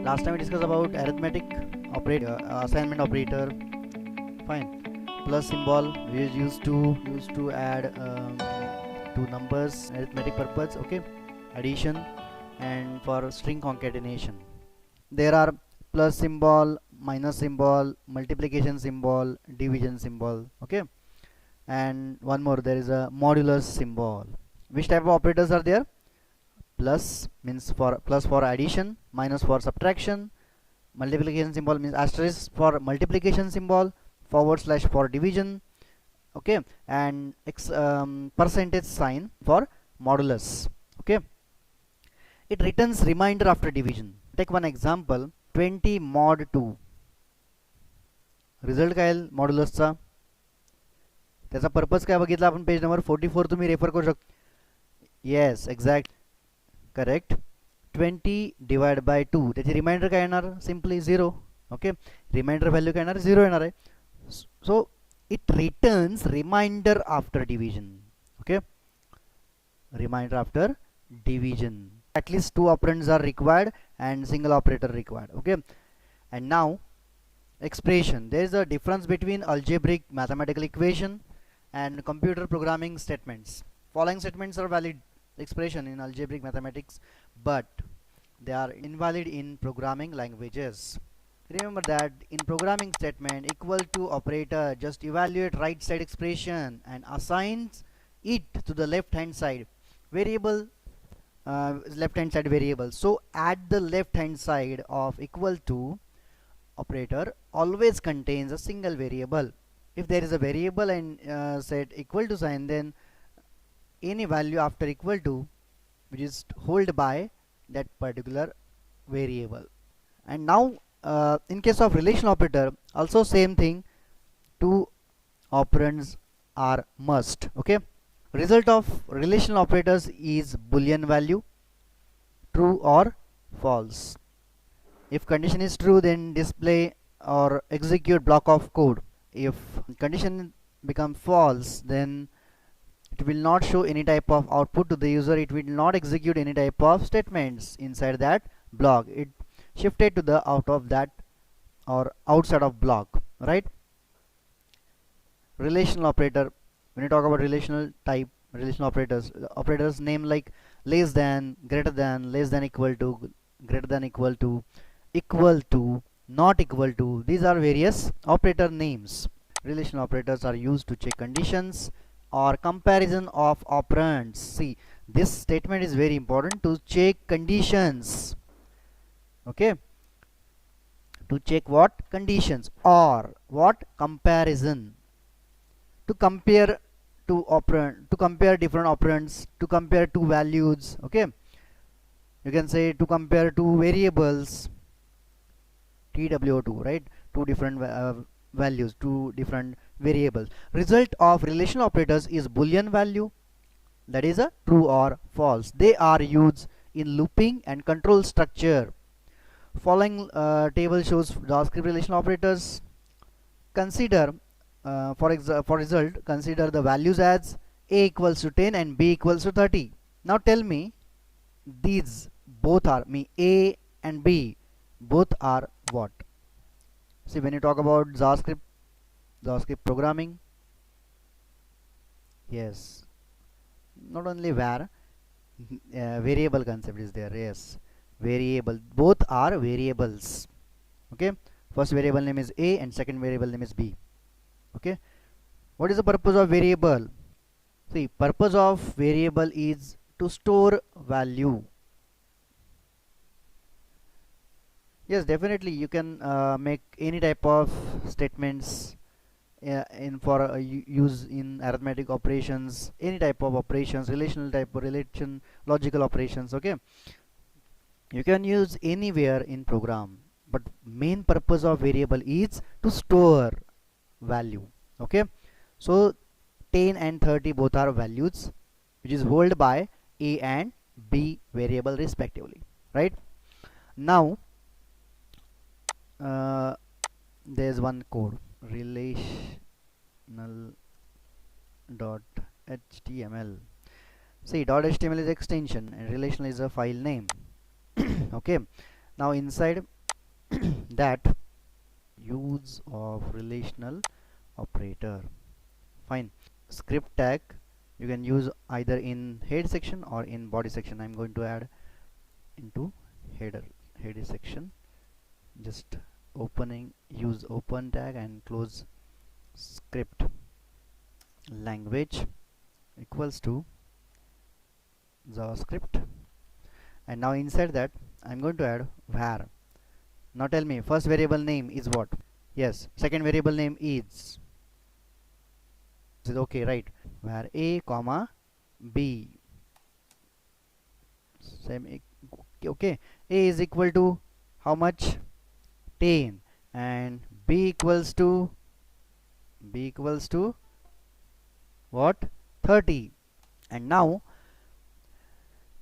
Last time we discussed about arithmetic operator, assignment operator. Fine. Plus symbol we used to add two numbers arithmetic purpose. Okay. Addition and for string concatenation. There are plus symbol, minus symbol, multiplication symbol, division symbol. Okay. And one more, there is a modulus symbol. Which type of operators are there? Plus means for plus for addition, minus for subtraction, multiplication symbol means asterisk for multiplication symbol, forward slash for division. Okay. And percentage sign for modulus. Okay. It returns remainder after division. Take one example, 20 mod 2. Result काय येईल मॉड्युलसचा? त्याचा purpose काय बघितला आपण page number 44 तुम्ही refer करू शकता. Yes exact correct. 20 divide by 2 त्याची रिमाइंडर काय येणार? सिम्पली 0. ओके. रिमाइंडर व्हॅल्यू काय येणार? 0 येणार आहे. So it returns reminder after division. Okay. Reminder after division. At least two operands are required and single operator required. Okay. And now expression. There is a difference between algebraic mathematical equation and computer programming statements. Following statements are valid expression in algebraic mathematics, but they are invalid in programming languages. Remember that in programming statement equal to operator just evaluate right side expression and assigns it to the left hand side variable. Left hand side variable. So at the left hand side of equal to operator always contains a single variable. If there is a variable and set equal to sign, then any value after equal to which is held by that particular variable. And now in case of relational operator also same thing, two operands are must. Okay. Result of relational operators is boolean value, true or false. If condition is true, then display or execute block of code. If condition become false, then it will not show any type of output to the user. It will not execute any type of statements inside that block. It shifted to the out of that or outside of block, right? Relational operator. When you talk about relational type, relational operators name like less than, greater than, less than equal to, greater than equal to, not equal to. These are various operator names. Relational operators are used to check conditions or comparison of operands. See, this statement is very important, to check conditions. Okay. To check what? Conditions or what? Comparison. To compare two operand, to compare different operands, to compare two values. Okay. You can say to compare two variables, TWO2, right? Two different values, two different variables. Result of relational operators is boolean value, that is a true or false. They are used in looping and control structure. Following table shows JavaScript relational operators. Consider for result, consider the values as a equals to 10 and b equals to 30. Now tell me, these both are a and b both are what? See, when you talk about JavaScript programming, yes, not only var, variable concept is there. Yes, variable, both are variables. Okay. First variable name is a and second variable name is b. Okay. What is the purpose of variable? See, purpose of variable is to store value. Yes, definitely you can make any type of statements in for use in arithmetic operations, any type of operations, relational type of relation, logical operations. Okay. You can use anywhere in program, but main purpose of variable is to store value. Okay. So 10 and 30 both are values which is held by a and b variable respectively, right? Now there's one code, relational dot html. See, .html is extension and relational is a file name. Okay. Now inside that use of relational operator. Fine. Script tag you can use either in head section or in body section. I'm going to add into header section. Just opening, use open tag and close script. Language equals to JavaScript, and now inside that I'm going to add var. Now tell me, first variable name is what? Yes. Second variable name is okay, right? Var a comma b. Same. Okay. A is equal to how much? 10, and b equals to what? 30. And now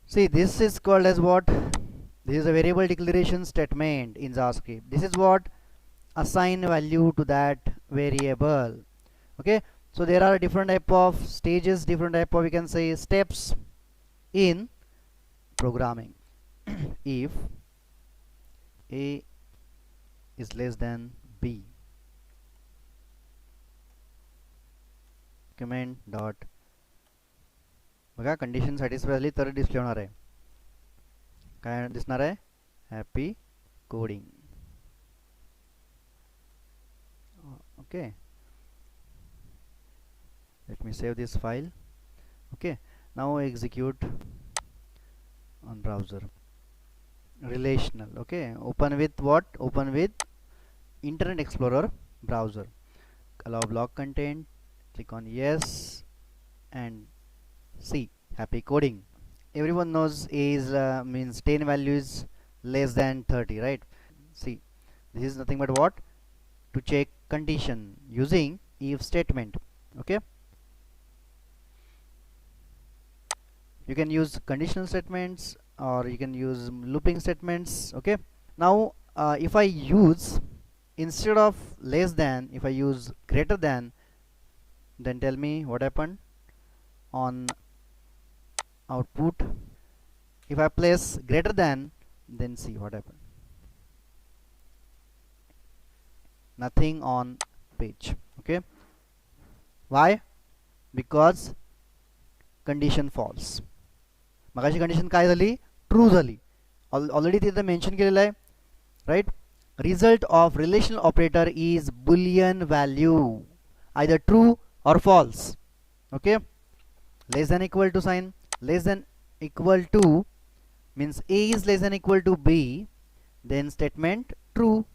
see, this is called as what? This is a variable declaration statement in JavaScript. This is what? Assign value to that variable. Okay, so there are different type of stages, different type of, we can say, steps in programming. If a is less than b, comment dot, बघा condition satisfy झाली तर display होणार आहे. काय दिसणार आहे? Happy coding. Okay, let me save this file. Okay, now execute on browser. Relational. Okay, open with what? Open with Internet Explorer browser. Allow block content, click on yes and see happy coding. Everyone knows a is means 10 value is less than 30, right? See, this is nothing but what? To check condition using if statement. Okay, you can use conditional statements or you can use looping statements. Okay, now if I use, instead of less than, if I use greater than, then tell me what happened on output. If I place greater than, then see what happened. Nothing on page. Okay, why? Because condition false. मगाशी condition काय झाली? True झाली. Already तिथे mention केलेलं आहे, right? Result of relational operator is boolean value, either true or false. Okay, less than equal to sign, less than equal to means a is less than equal to b, then statement true.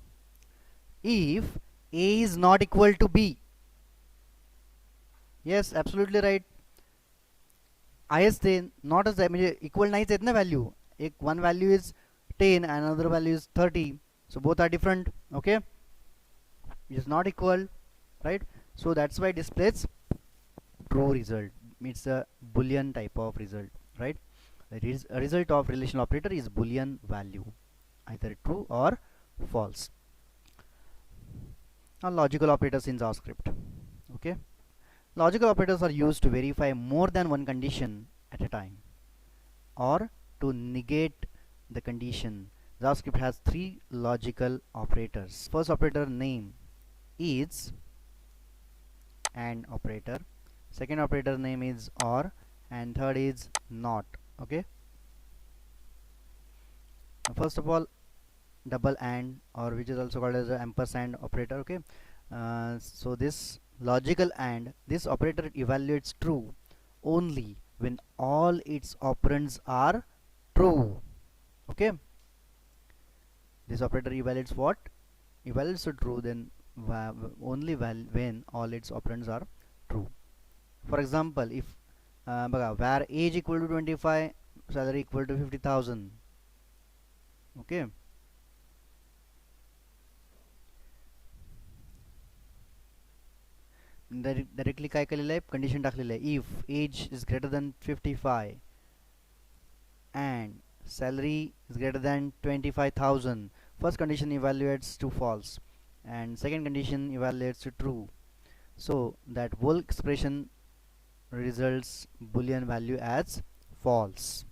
If a is not equal to b, yes, absolutely right, आहेच ते, नॉटच आहे, म्हणजे equal नाहीच आहेत ना value. एक one value is 10 and another value is 30, so both are different. Okay, it is not equal, right? So that's why it displays true result. It's a boolean type of result, right? A result of relational operator is boolean value, either true or false. Now logical operators in JavaScript. Okay, logical operators are used to verify more than one condition at a time or to negate the condition. JavaScript has three logical operators. First operator name is AND operator, second operator name is OR, and third is NOT. Okay, first of all, double AND, or which is also called as a ampersand operator. Okay, so this logical AND, this operator evaluates true only when all its operands are true. Okay, this operator evaluates what? Evaluates true then only when all its operands are true. For example, if var age equal to 25, salary equal to 50,000. Okay, directly काय केलेलं आहे? Condition टाकलेलं आहे. If age is greater than 55 and salary is greater than 25,000, first condition evaluates to false and second condition evaluates to true, so that whole expression results boolean value as false.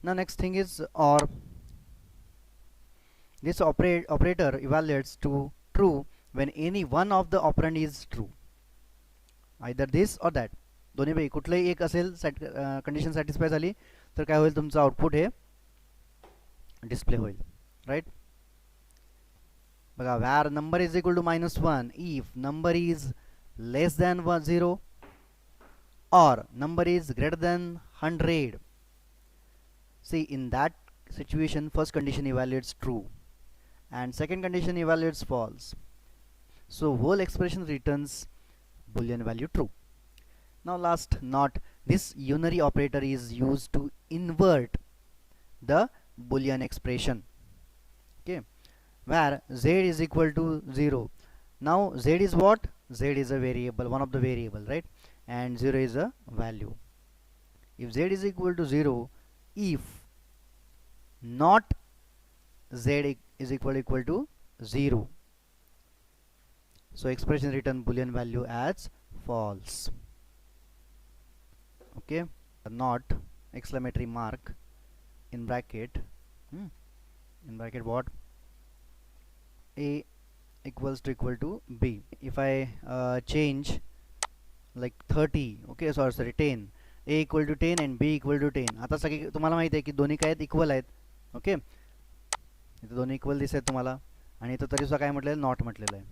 Now next thing is OR. This operator evaluates to true when any one of the operand is true, either this or that. दोन्ही पैकी कुठलंही एक असेल, condition satisfy झाली तर काय होईल, तुमचं आउटपुट हे डिस्प्ले होईल. राईट. बघा, where number is equal to -1 if number is less than 0 or number is greater than 100. See, in that situation, first condition evaluates true and second condition evaluates false. So whole expression returns boolean value true. Now last, not. This unary operator is used to invert the boolean expression. Okay, where z is equal to 0. Now z is what? Z is a variable, one of the variable, right? And 0 is a value. If z is equal to 0, if not z is equal to 0, so expression return boolean value as false. Okay, not exclamatory mark in bracket, in bracket what? A equals to B. If I change like 30, okay, sorry 10, A equal to 10 and B equal to 10. आता सगळे तुम्हाला माहिती आहे की दोन्ही काय आहेत, equal आहेत. ओके, इथे दोन्ही इक्वल दिसत आहेत तुम्हाला, आणि इथं तरी सुद्धा काय म्हटलेलं, नॉट म्हटलेलं आहे.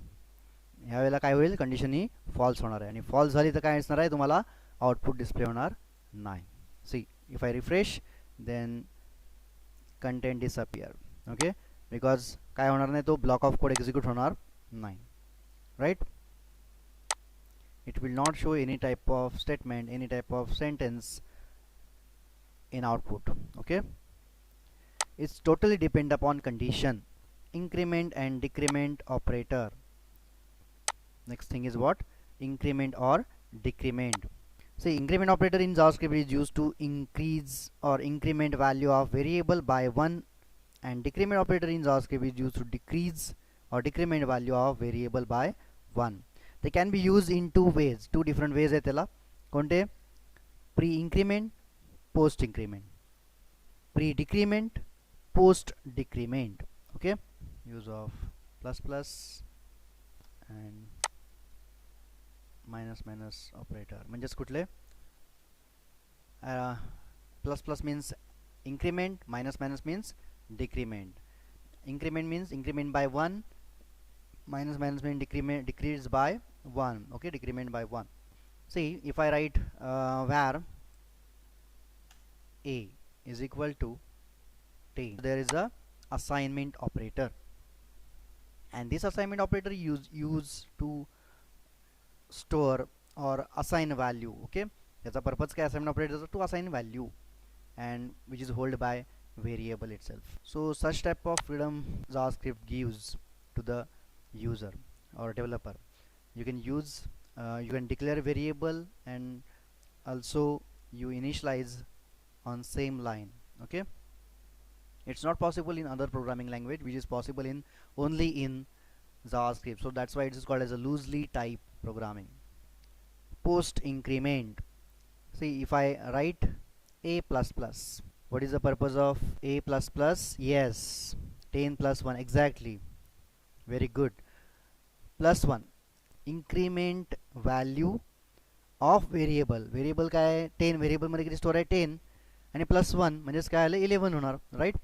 ह्या वेळेला काय होईल, कंडिशन ही फॉल्स होणार आहे, आणि फॉल्स झाली तर काय असणार आहे, तुम्हाला आउटपुट डिस्प्ले होणार नाही. See, if I refresh then content disappear. Okay, because काय होणार नाही, तो ब्लॉक ऑफ कोड एक्झिक्यूट होणार नाही. Right. It will not show any type of statement, any type of sentence in output. Okay, it's totally depend upon condition, increment and decrement operator. Next thing is what? Increment or decrement. See, increment operator in JavaScript is used to increase or increment value of variable by 1, and decrement operator in JavaScript is used to decrease or decrement value of variable by 1. They can be used in two ways, two different ways आहेत त्याला. कोणते? Pre increment, post increment. Pre decrement, post decrement. Okay, use of plus plus and minus minus operator. म्हणजेच कुठले? Plus plus means increment, minus minus means decrement. Increment means increment by 1, minus minus means decrease by 1. Okay, decrement by 1. See, if I write var a is equal to 10, there is a assignment operator, and this assignment operator used to store or assign value. Okay, त्याचा purpose काय assignment operator to assign value, and which is held by variable itself. So such type of freedom JavaScript gives to the user or developer. You can use you can declare variable, and also you initialize on same line. Okay, it's not possible in other programming language, which is possible in only in JavaScript. So that's why it is called as a loosely type programming. Post increment. See, if I write a plus plus, what is the purpose of a plus plus? Yes, 10 plus 1, exactly, very good. Plus 1, increment value of variable. Variable काय आहे? 10. variable मध्ये किती store आहे? 10, आणि plus 1 म्हणजेच काय आलं? 11 होणार. राईट.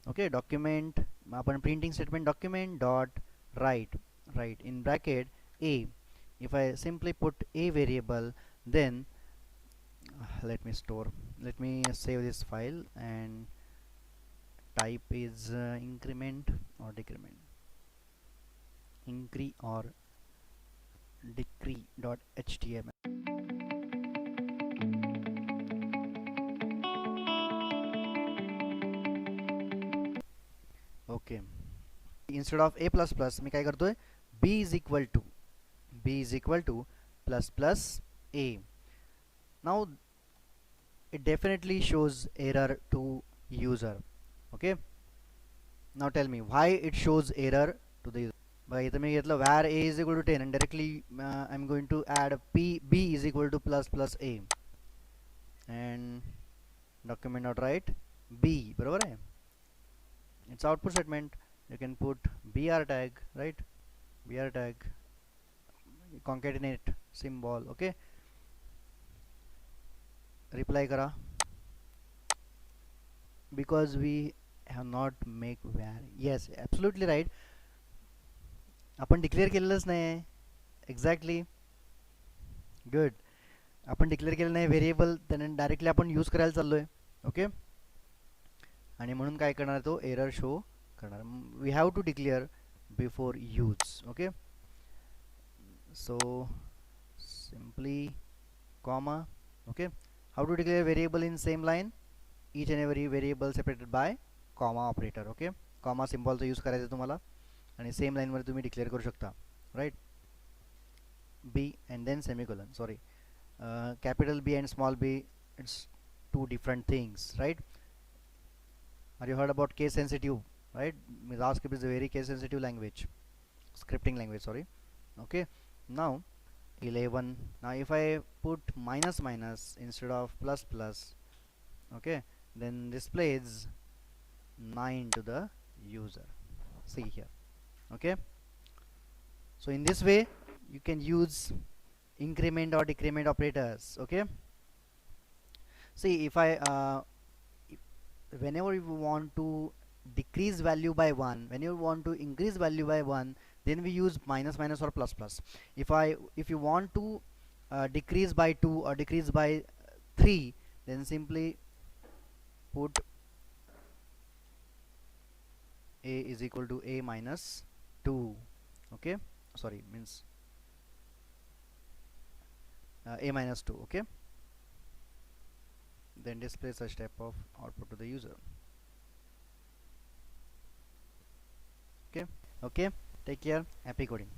ओके, डॉक्युमेंट आपण printing statement document dot right in bracket a. If I simply put a variable, then let me save this file, and type is increment or decrement, incre or decree dot html. Okay, instead of a plus plus मी काय करतोय? b is equal to plus plus a. Now it definitely shows error to user. Okay, now tell me why it shows error to the user. By इथं मी घेतलं var a is equal to 10, and directly I'm going to add b is equal to plus plus a, and document dot write b. बरोबर आहे? It's output statement. you can put br tag, right? Br tag, concatenate symbol, okay, reply करा, because we have not make var. Yes, absolutely right. आपण declare केलेलंच नाही. Exactly, good. आपण declare केलं नाही variable, त्याने directly आपण यूज करायला चाललोय. ओके, आणि म्हणून काय करणार, तो एरर शो करणार. We have to declare before use. Okay, so simply comma. Okay, how to declare variable in same line? Each and every variable separated by comma operator. Okay, comma symbol चा use करायचा तुम्हाला, आणि same line मध्ये तुम्ही declare करू शकता, right? b and then semicolon, sorry, capital B and small b, it's two different things, right? Are you heard about case sensitive, right? JavaScript is a very case sensitive language, scripting language, sorry. Okay, now 11. Now if I put minus minus instead of plus plus, okay, then displays 9 to the user. See here. Okay, so in this way you can use increment or decrement operators. Okay, see, if I whenever you want to decrease value by 1, when you want to increase value by 1, then we use minus minus or plus plus. If you want to decrease by 2 or decrease by 3, then simply put a is equal to a minus 2. Okay, sorry, means a minus 2. Okay, then display such type of output to the user. Okay, okay, take care, happy coding.